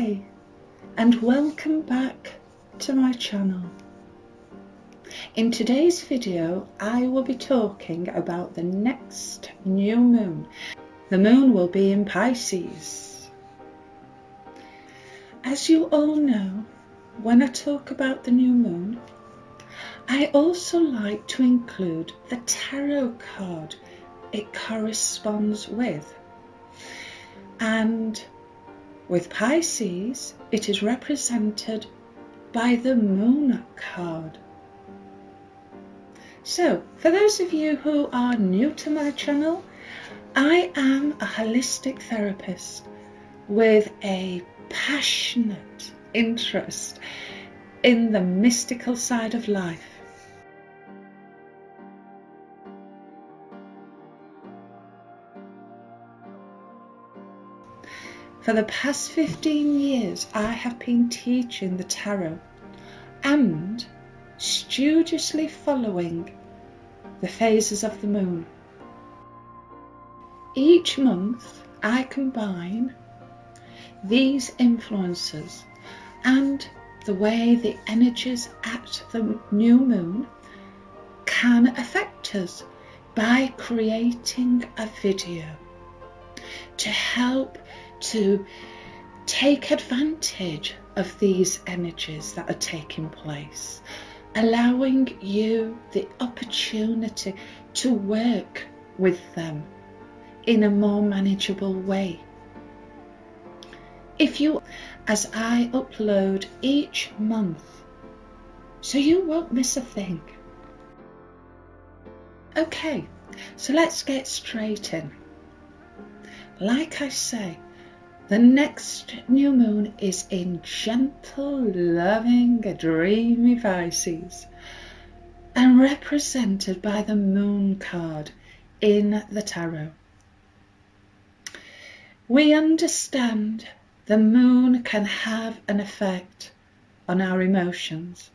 Hi, and welcome back to my channel. In today's video, I will be talking about the next new moon. The moon will be in Pisces. As you all know, when I talk about the new moon, I also like to include the tarot card it corresponds with. And with Pisces, it is represented by the moon card. So, for those of you who are new to my channel, I am a holistic therapist with a passionate interest in the mystical side of life. For the past 15 years, I have been teaching the tarot and studiously following the phases of the moon. Each month, I combine these influences and the way the energies at the new moon can affect us by creating a video to help to take advantage of these energies that are taking place, allowing you the opportunity to work with them in a more manageable way. As I upload each month, so you won't miss a thing. Okay, so let's get straight in. Like I say, the next new moon is in gentle, loving, dreamy Pisces and represented by the moon card in the tarot. We understand the moon can have an effect on our emotions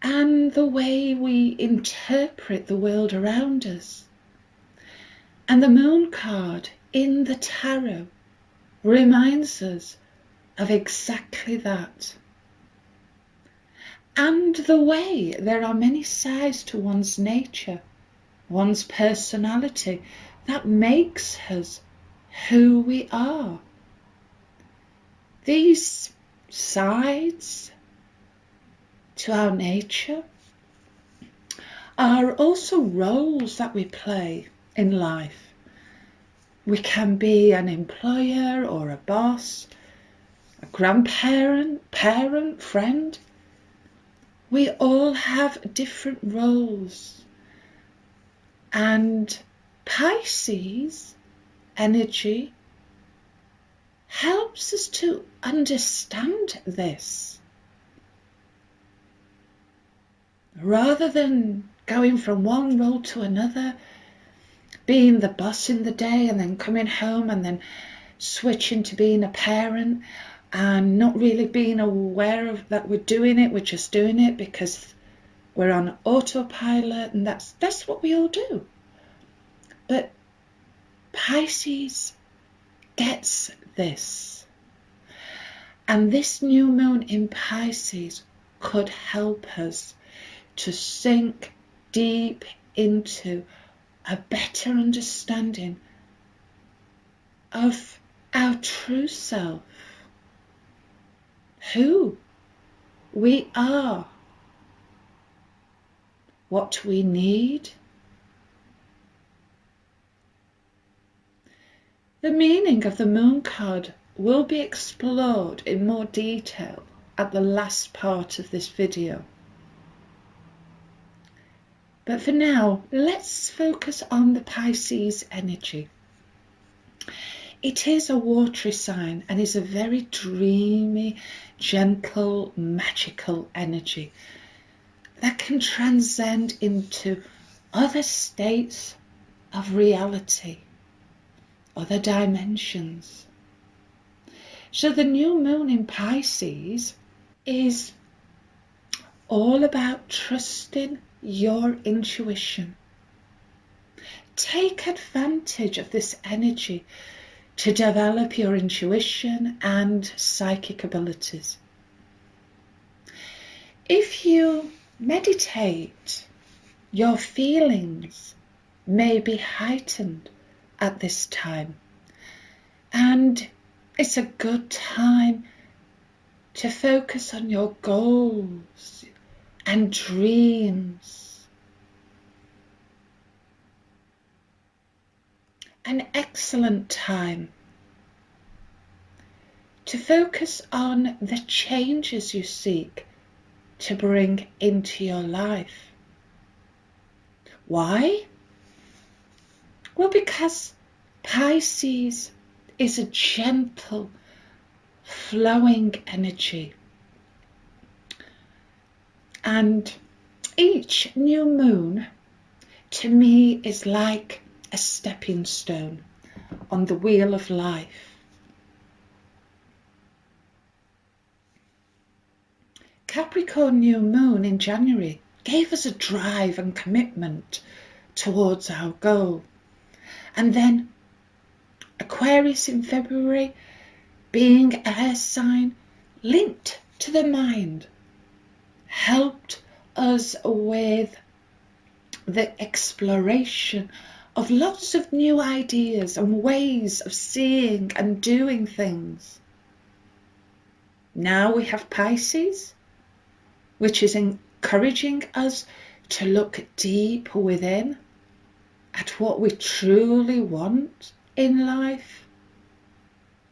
and the way we interpret the world around us. And the moon card in the tarot reminds us of exactly that. And the way there are many sides to one's nature, one's personality, that makes us who we are. These sides to our nature are also roles that we play in life. We can be an employer or a boss, a grandparent, parent, friend. We all have different roles. And Pisces energy helps us to understand this. Rather than going from one role to another, being the boss in the day and then coming home and then switching to being a parent and not really being aware of that we're doing it, we're just doing it because we're on autopilot, and that's what we all do. But Pisces gets this, and this new moon in Pisces could help us to sink deep into a better understanding of our true self, who we are, what we need. The meaning of the moon card will be explored in more detail at the last part of this video. But for now, let's focus on the Pisces energy. It is a watery sign and is a very dreamy, gentle, magical energy that can transcend into other states of reality, other dimensions. So the new moon in Pisces is all about trusting your intuition. Take advantage of this energy to develop your intuition and psychic abilities. If you meditate, your feelings may be heightened at this time, and it's a good time to focus on your goals and dreams. An excellent time to focus on the changes you seek to bring into your life. Why? Well, because Pisces is a gentle, flowing energy. And each new moon, to me, is like a stepping stone on the wheel of life. Capricorn new moon in January gave us a drive and commitment towards our goal. And then Aquarius in February, being a air sign linked to the mind, helped us with the exploration of lots of new ideas and ways of seeing and doing things. Now we have Pisces, which is encouraging us to look deep within at what we truly want in life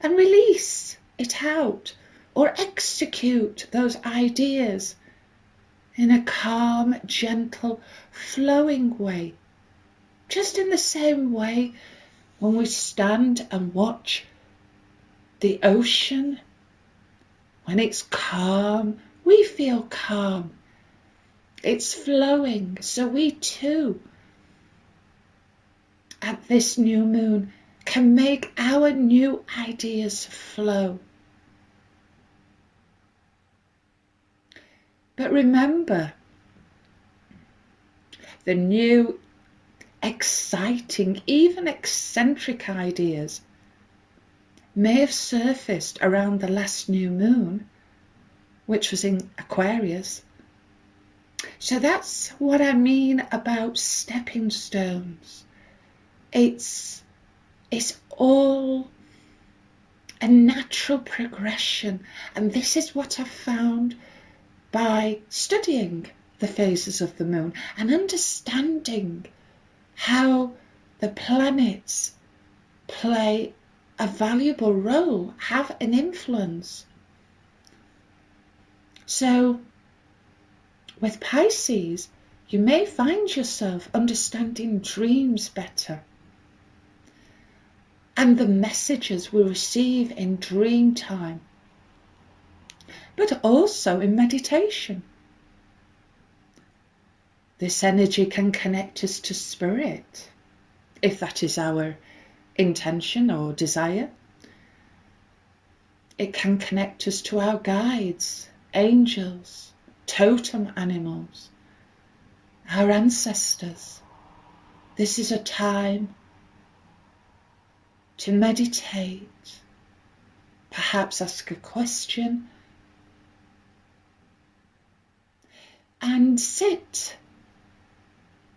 and release it out or execute those ideas in a calm, gentle, flowing way. Just in the same way when we stand and watch the ocean, when it's calm, we feel calm. It's flowing, so we too, at this new moon, can make our new ideas flow. But remember, the new, exciting, even eccentric ideas may have surfaced around the last new moon, which was in Aquarius. So that's what I mean about stepping stones. It's all a natural progression, and this is what I've found by studying the phases of the moon and understanding how the planets play a valuable role, have an influence. So with Pisces, you may find yourself understanding dreams better and the messages we receive in dream time, but also in meditation. This energy can connect us to spirit, if that is our intention or desire. It can connect us to our guides, angels, totem animals, our ancestors. This is a time to meditate, perhaps ask a question, and sit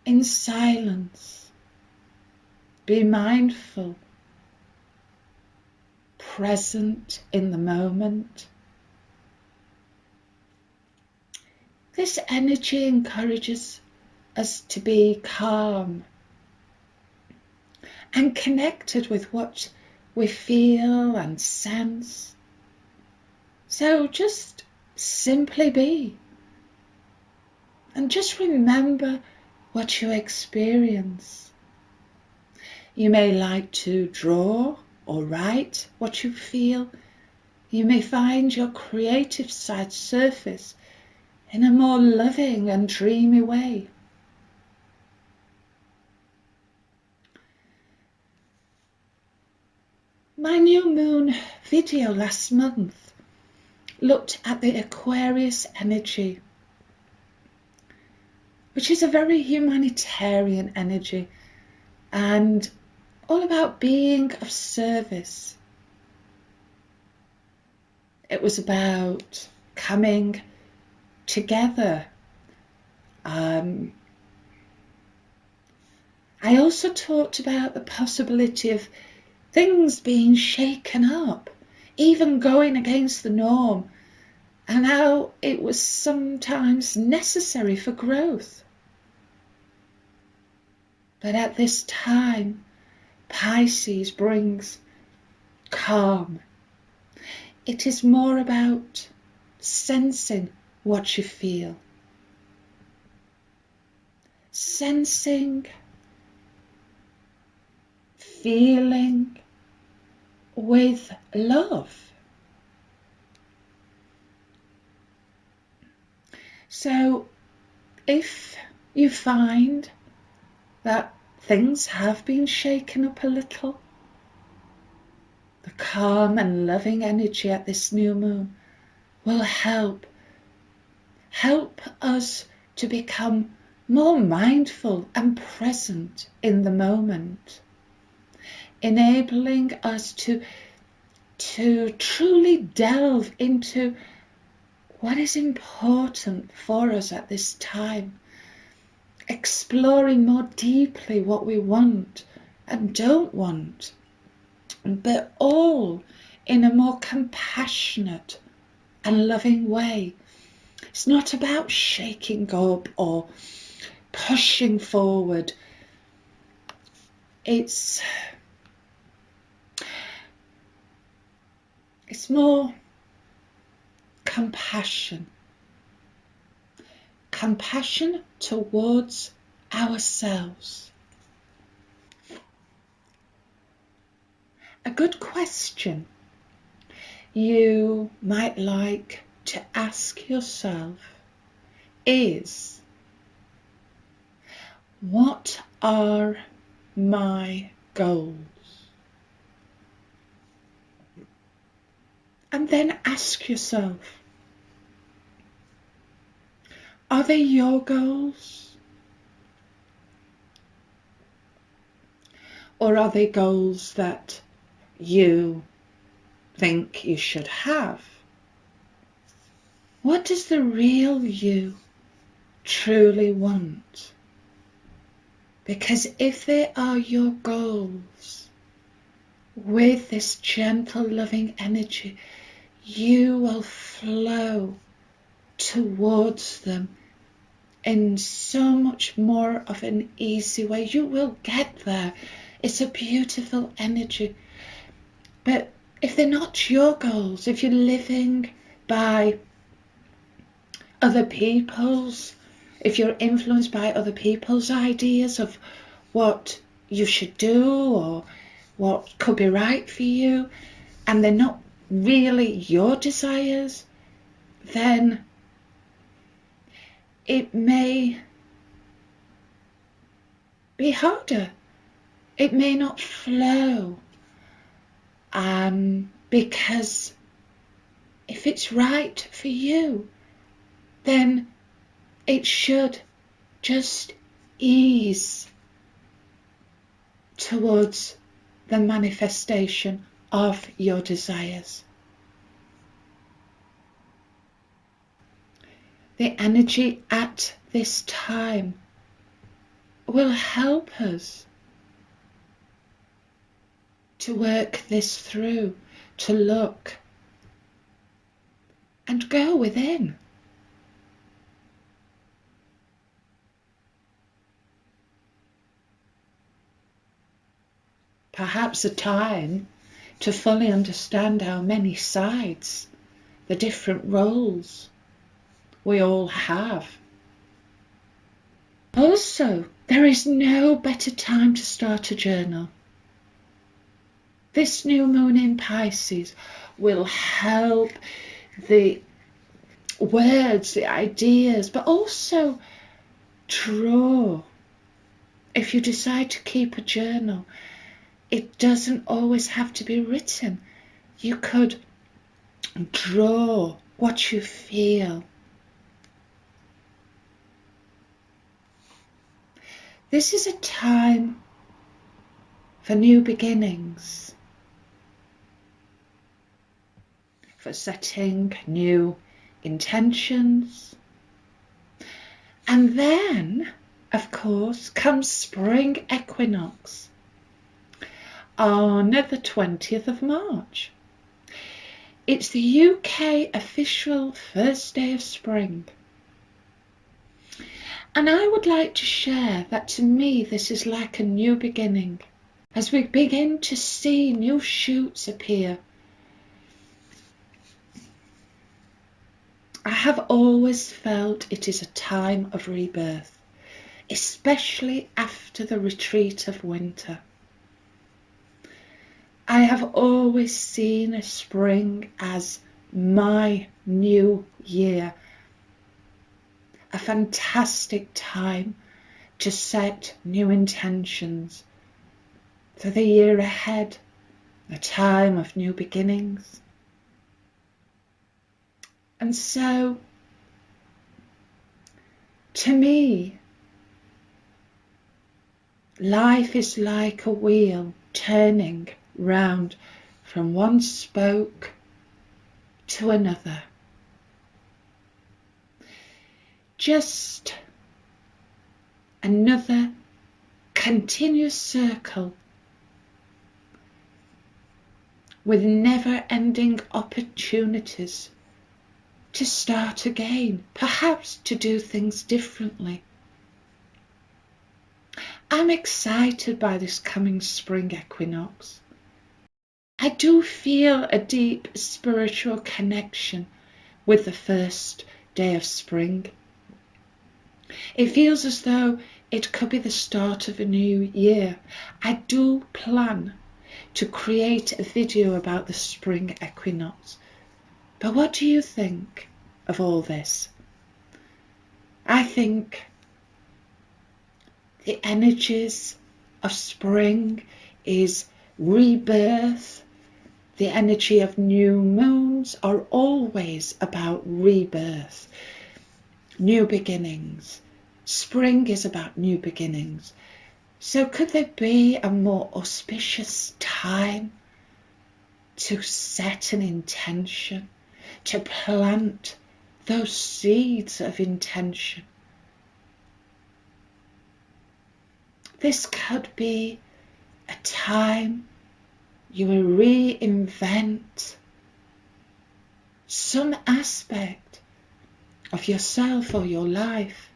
in silence. Be mindful, present in the moment. This energy encourages us to be calm and connected with what we feel and sense. So just simply be, and just remember what you experience. You may like to draw or write what you feel. You may find your creative side surface in a more loving and dreamy way. My new moon video last month looked at the Aquarius energy, which is a very humanitarian energy and all about being of service. It was about coming together. I also talked about the possibility of things being shaken up, even going against the norm, and how it was sometimes necessary for growth. But at this time, Pisces brings calm. It is more about sensing what you feel, sensing, feeling with love. So if you find that things have been shaken up a little, the calm and loving energy at this new moon will help us to become more mindful and present in the moment, enabling us to truly delve into what is important for us at this time, exploring more deeply what we want and don't want, but all in a more compassionate and loving way. It's not about shaking up or pushing forward. It's more compassion. Compassion towards ourselves. A good question you might like to ask yourself is, what are my goals? And then ask yourself, are they your goals? Or are they goals that you think you should have? What does the real you truly want? Because if they are your goals, with this gentle, loving energy, you will flow towards them in so much more of an easy way. You will get there. It's a beautiful energy. But if they're not your goals, if you're living by other people's, if you're influenced by other people's ideas of what you should do or what could be right for you, and they're not really your desires, then it may be harder. It may not flow. Because if it's right for you, then it should just ease towards the manifestation of your desires. The energy at this time will help us to work this through, to look and go within. Perhaps a time to fully understand our many sides, the different roles we all have. Also, there is no better time to start a journal. This new moon in Pisces will help the words, the ideas, but also draw. If you decide to keep a journal, it doesn't always have to be written. You could draw what you feel. This is a time for new beginnings, for setting new intentions. And then, of course, comes spring equinox on the 20th of March. It's the UK official first day of spring. And I would like to share that to me this is like a new beginning. As we begin to see new shoots appear, I have always felt it is a time of rebirth, especially after the retreat of winter. I have always seen spring as my new year, a fantastic time to set new intentions for the year ahead, a time of new beginnings. And so, to me, life is like a wheel turning round from one spoke to another. Just another continuous circle with never-ending opportunities to start again, perhaps to do things differently. I'm excited by this coming spring equinox. I do feel a deep spiritual connection with the first day of spring. It feels as though it could be the start of a new year. I do plan to create a video about the spring equinox. But what do you think of all this? I think the energies of spring is rebirth. The energy of new moons are always about rebirth, new beginnings. Spring is about new beginnings. So could there be a more auspicious time to set an intention, to plant those seeds of intention? This could be a time you will reinvent some aspect of yourself or your life.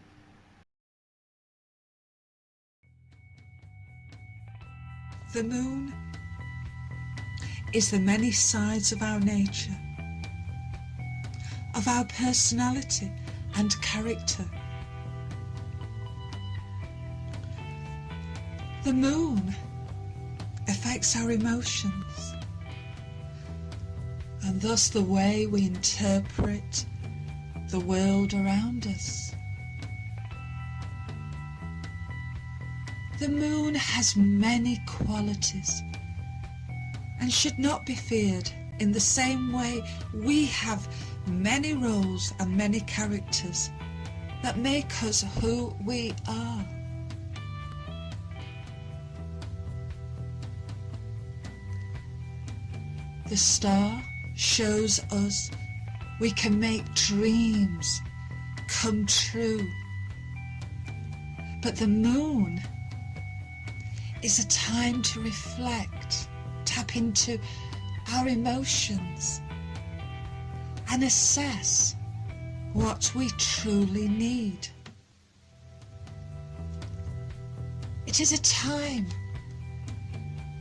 The moon is the many sides of our nature, of our personality and character. The moon affects our emotions and thus the way we interpret the world around us. The moon has many qualities and should not be feared in the same way we have many roles and many characters that make us who we are. The star shows us we can make dreams come true. But the moon is a time to reflect, tap into our emotions and assess what we truly need. It is a time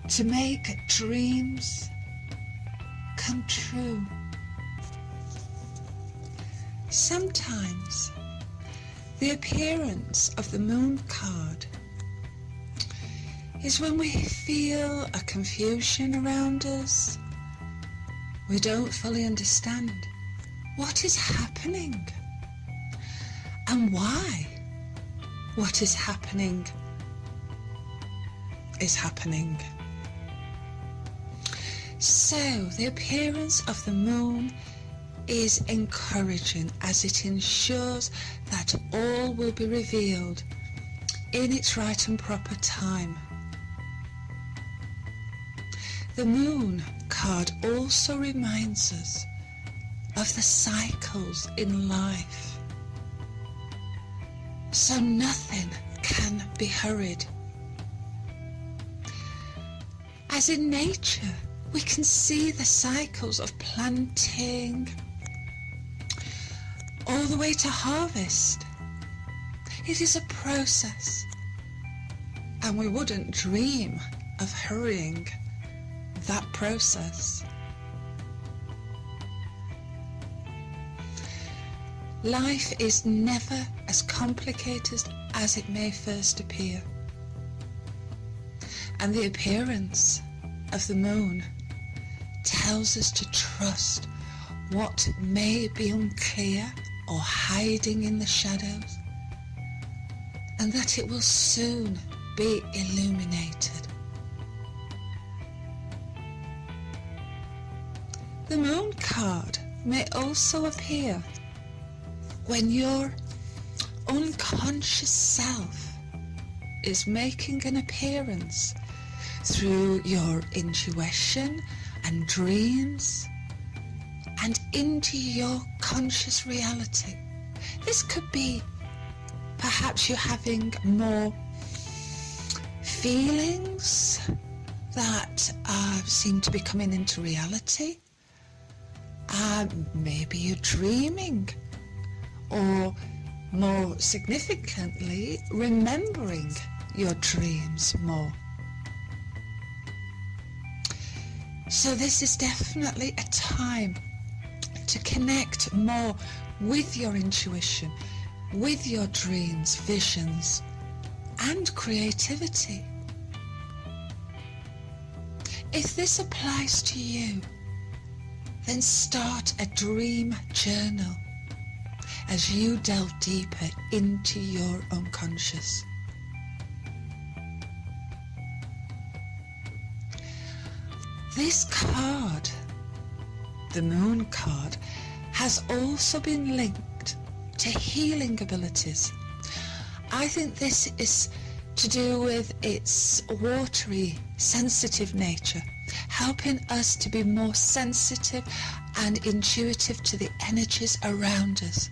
to make dreams come true. Sometimes the appearance of the moon card is when we feel a confusion around us. We don't fully understand what is happening and why what is happening is happening. So the appearance of the moon is encouraging as it ensures that all will be revealed in its right and proper time. The moon card also reminds us of the cycles in life. So nothing can be hurried. As in nature, we can see the cycles of planting all the way to harvest. It is a process, and we wouldn't dream of hurrying that process. Life is never as complicated as it may first appear, and the appearance of the moon tells us to trust what may be unclear or hiding in the shadows, and that it will soon be illuminated. The moon card may also appear when your unconscious self is making an appearance through your intuition and dreams and into your conscious reality. This could be perhaps you're having more feelings that seem to be coming into reality. Maybe you're dreaming, or more significantly, remembering your dreams more. So this is definitely a time to connect more with your intuition, with your dreams, visions, and creativity. If this applies to you, then start a dream journal as you delve deeper into your unconscious. This card, the moon card, has also been linked to healing abilities. I think this is to do with its watery, sensitive nature, helping us to be more sensitive and intuitive to the energies around us,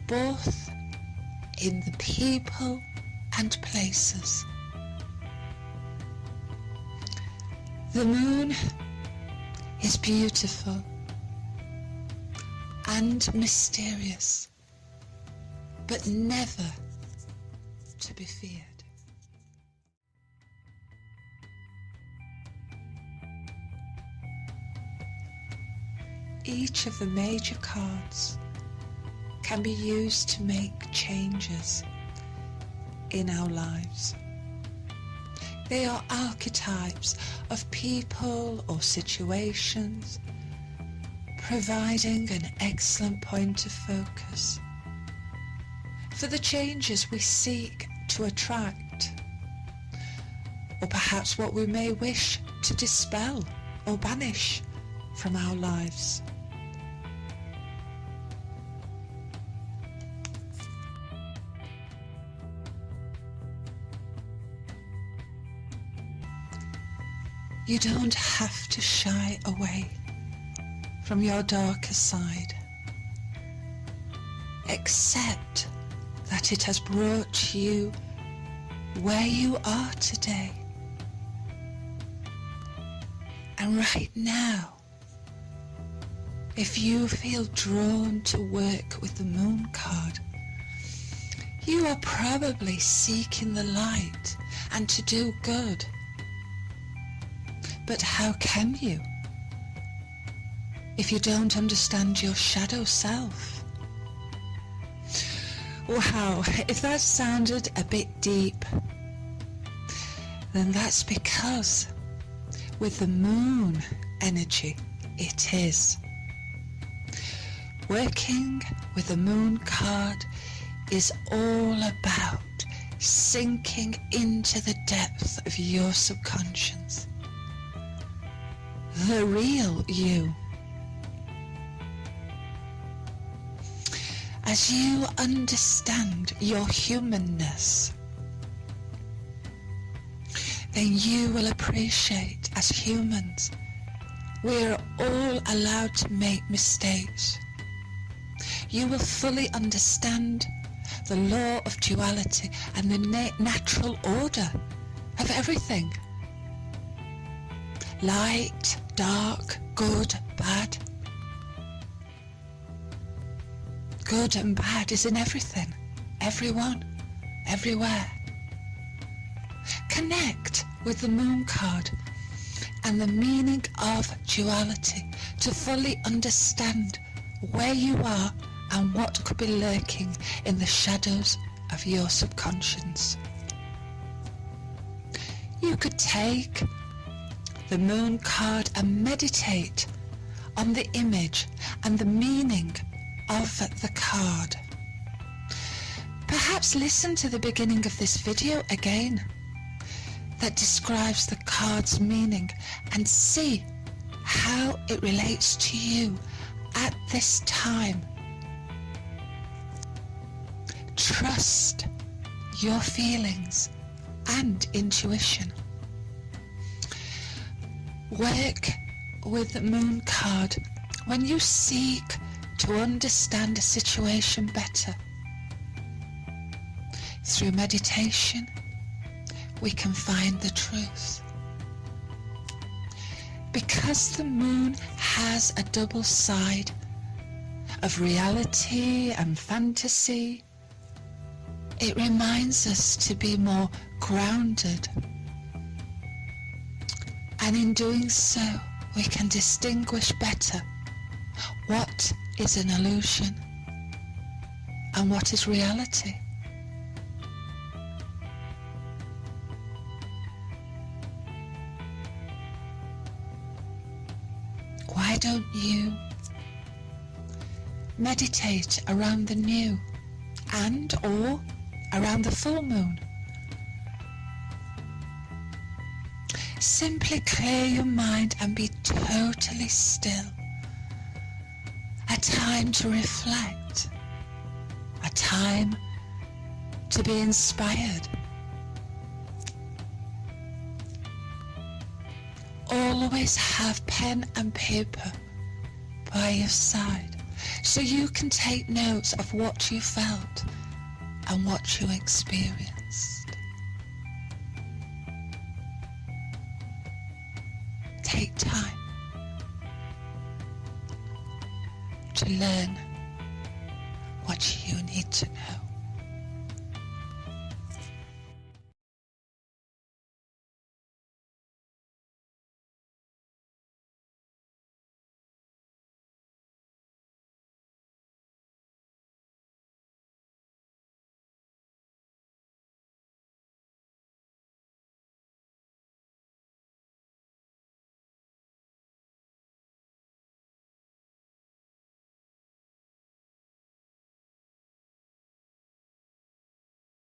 both in the people and places. The moon is beautiful and mysterious, but never to be feared. Each of the major cards can be used to make changes in our lives. They are archetypes of people or situations, providing an excellent point of focus for the changes we seek to attract, or perhaps what we may wish to dispel or banish from our lives. You don't have to shy away from your darker side. Accept that it has brought you where you are today. And right now, if you feel drawn to work with the moon card, you are probably seeking the light and to do good. But how can you if you don't understand your shadow self? Wow, if that sounded a bit deep, then that's because with the moon energy, it is. Working with the moon card is all about sinking into the depth of your subconscious, the real you. As you understand your humanness, then you will appreciate as humans We are all allowed to make mistakes. You will fully understand the law of duality and the natural order of everything. Light, dark, good, bad. Good and bad is in everything, everyone, everywhere. Connect with the moon card and the meaning of duality to fully understand where you are and what could be lurking in the shadows of your subconscious. You could take the moon card and meditate on the image and the meaning of the card. Perhaps listen to the beginning of this video again that describes the card's meaning and see how it relates to you at this time. Trust your feelings and intuition. Work with the moon card when you seek to understand a situation better. Through meditation, we can find the truth. Because the moon has a double side of reality and fantasy, it reminds us to be more grounded. And in doing so, we can distinguish better what is an illusion and what is reality. Why don't you meditate around the new and or around the full moon? Simply clear your mind and be totally still. A time to reflect, a time to be inspired. Always have pen and paper by your side so you can take notes of what you felt and what you experienced. Take time to learn what you need to know.